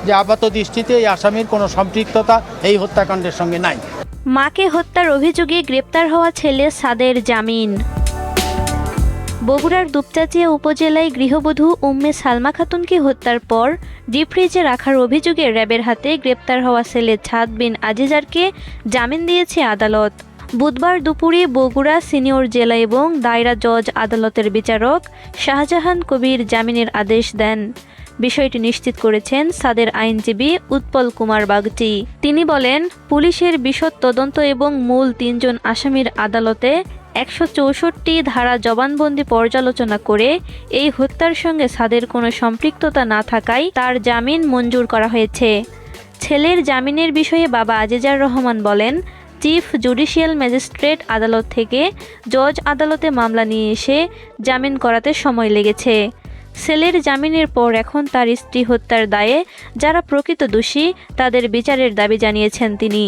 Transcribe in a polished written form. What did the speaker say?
যে আপাত দৃষ্টিতে এই আসামির কোনো সম্পৃক্ততা এই হত্যাকাণ্ডের সঙ্গে নাই। মাকে হত্যার অভিযোগে গ্রেপ্তার হওয়া ছেলে সাদের জামিন। বগুড়ার দুপচাঁচিয়া উপজেলায় গৃহবধূ উম্মে সালমা খাতুনকে হত্যার পর ডিপ ফ্রিজে রাখার অভিযোগে র্যাবের হাতে গ্রেপ্তার হওয়া ছেলে ছাদ বিন আজিজারকে জামিন দিয়েছে আদালত। বুধবার দুপুরে বগুড়া সিনিয়র জেলা এবং দায়রা জজ আদালতের বিচারক শাহজাহান কবির জামিনের আদেশ দেন। বিষয়টি নিশ্চিত করেছেন সাদের আইনজীবী উৎপল কুমার বাগচি। তিনি বলেন, পুলিশের বিশদ তদন্ত এবং মূল ৩ জন আসামির আদালতে ১৬৪ ধারা জবানবন্দি পর্যালোচনা করে এই হত্যার সঙ্গে সাদের কোনো সম্পৃক্ততা না থাকায় তার জামিন মঞ্জুর করা হয়েছে। ছেলের জামিনের বিষয়ে বাবা আজিজার রহমান বলেন, চিফ জুডিশিয়াল ম্যাজিস্ট্রেট আদালত থেকে জজ আদালতে মামলা নিয়ে এসে জামিন করাতে সময় লেগেছে। ছেলের জামিনের পর এখন তার স্ত্রী হত্যার দায়ে যারা প্রকৃত দোষী তাদের বিচারের দাবি জানিয়েছেন তিনি।